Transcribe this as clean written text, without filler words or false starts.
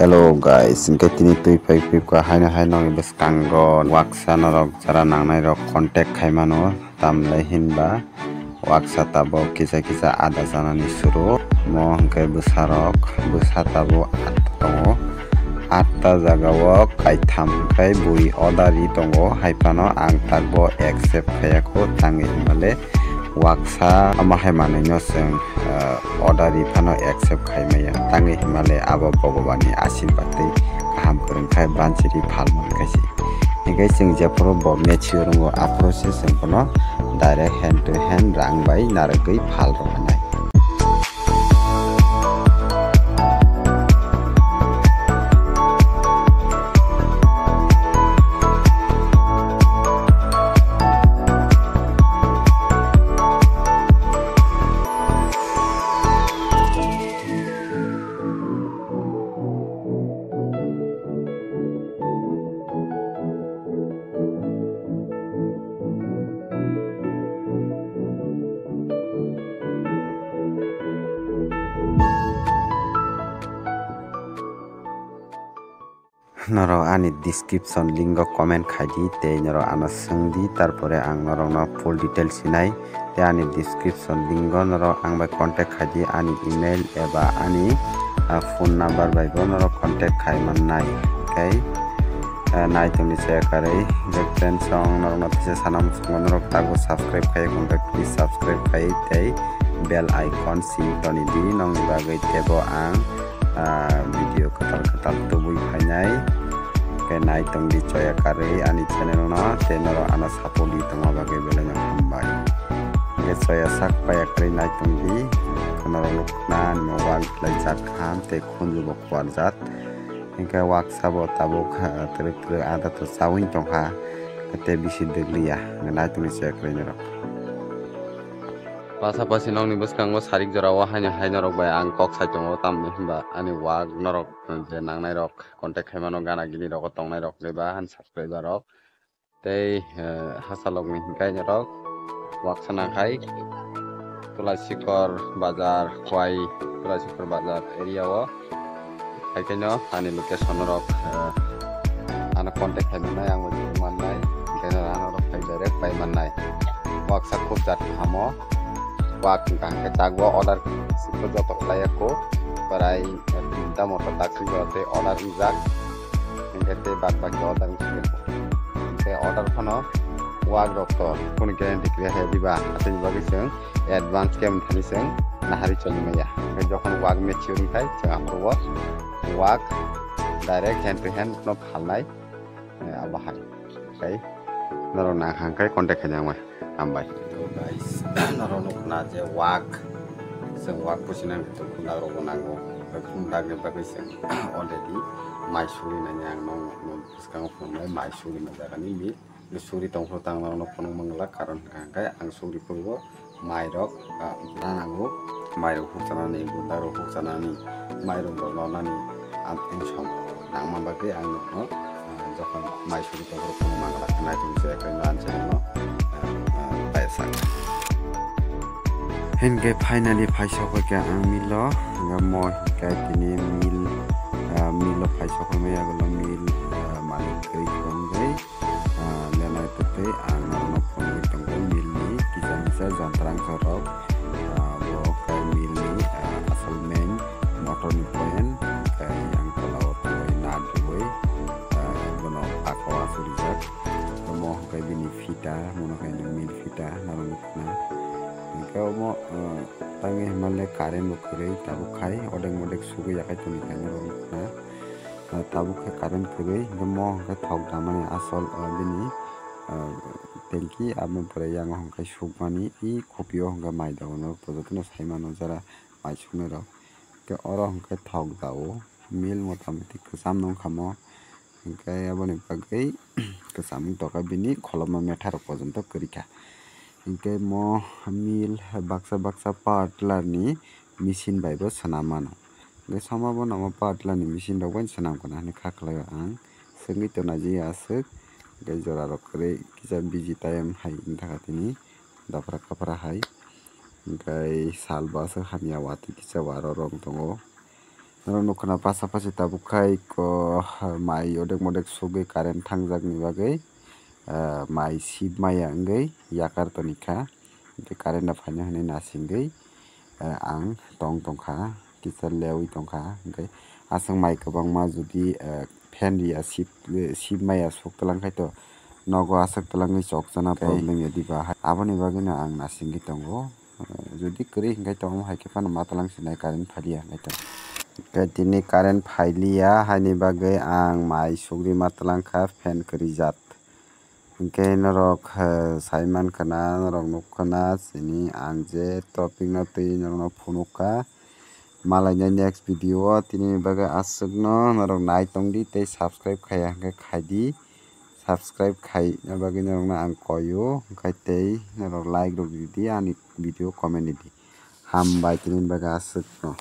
Hello guys, hingke tini tui pai ka haino haino bes kanggo waksa norok jara nangnai rok contact khaimano tamlai hinba waksa tabo kisa kisa ada janani suru mo hingke bwsarok bwsa tabo atta tongo atta jagao kaitham khai bui odari tongo haifano ang tagbo accept khaiyako tangi himale waksa ama haimani no seng odari phano accept khaimaya tangi himale abo bogobani ashirbatei kaham korongkhai banchiri phalmon kaisi hingke sing jeporo bo mature ngo approach sing kono direct hand to hand rang bai naragoi phal rokanai. Noro ani description link o comment khaidi tei noro ano sengdi tarpore ang noro no full details sinai te ani description link o noro ang bai contact khaidi ani email eba ani phone number bai bo noro contact khaiman nai kai nai tuni se kare friend song noro no tise sanam song noro tago subscribe khai contact please subscribe khai tei bell icon sing toni di nong bagai tebo ang video ketal tubui khainai ke nai tong di choya kare ani channel no tenoro ana sapoli tong bagai belanya hambai ke choya sak paya kare nai tong di konoro luknan mobile laijat kham te khunju bo kwarjat hingke waksabo tabo tere ada to sawin tong ha te bisi degliya nai tong di choya kare nero pasapasi nongni bwskango sarik jorao haino rok bai ang kok saitongo tamni himba ani wak norok je nangnai rok contact khaimano gana gini rok tongnai rok leba han subscriber rok tei hasalok ni hingkai rok wak sana khai Tulasikor bazar khwai Tulasikor bazar area o haikeno ani location rok ana contact khaimano ang mannai kena ana rok khai direct pai mannai wak sa khub jat hamo wak kang ketagwa order sipo joto klayako parai tinta motor taksi jote order izak ingete bak bak order ke order phono wak doktor kun guarantee kriya he diba atini bagi seng advance kem thani seng nahari choli maya ke jokhon wak mature khai chamro wak direct hand to hand no phalnai abahai kai naro na khang kai contact khajang mai ambai guys narono kuna je wak seng wak pusinan itu kuna rogo nango kuna ge bagai seng already maisuri nanya ang nong sekarang phone maisuri na jaga ni suri tongfro tang narono phone mangla karon kai ang suri purbo mairok nanango mairok huksana ni gundaro huksana ni mairok dolona ni anting som nangma bagai ang no jokon maisuri tongfro phone mangla kana tin se kai nan cheno hingke finally paisa ke ang milo mo hingke tini milo paisa ko maya golo mil malik kei kongai lenai tete ang no phone tonggo mil ni kisa jantrang sorok bo kai mil ni asal main motor ni point kai yang kalau toy na duwe bono akwa surijak mo kai bini fita mono kai mil fita naron na kau mo tangi male karen bukrei tabu khai odeng modek sugu yakai tuni kanya na tabu khai karen kurei mo ka thok damani asol bini tenki amen pore yang hongkai sugmani I kopio hongka mai dawono projotno saimano jara mai sugnero ke oro hongkai thok dawo mil motamati kusam nong khamo hingkai aboni bagai kusam toka bini kholoma methar porjonto korika hingke mo mil baksa partler ni machine bai bo sanamano ge samabo namo partler ni machine rok bai sanam kana ni khaklai ang sengi to naji asuk ge jora rok kre kisa busy time hai intaka tini dapra kapra hai hingkai sal basa hamia wati kisa waro rong tongo norok nukha pasapashi tabukhai ko mai odek modek sugui current thangjakni bagui mai sibmaya wngui yakar tonikha hingke current no phaino hinui nasingui ang tongkha kisa leui tongkha hingke asang mai kwbangma jodi fan ya sibmaya suktwlangkhai to nogo asok twlangui chokjana problem ya diba aboni bagui no ang nasingui tongo jodi kwrwi hingke tongmo haike phano matwalang sinai current phaliya hingke tongo. Tini current phailiya haini bagui ang mai sugri matwlangkha fan krijak hingke norok sai mankha na norok nukha na chini ang je topic no tui norok no phunukha malaina next video o tini bagui aswkno norok naitongdi tei subscribe khaiya hingke khaidi subscribe khaina bagui norok no ang koi o hingke tei norok like rok ridi ani video comment ridi hambai tini bagui aswkno.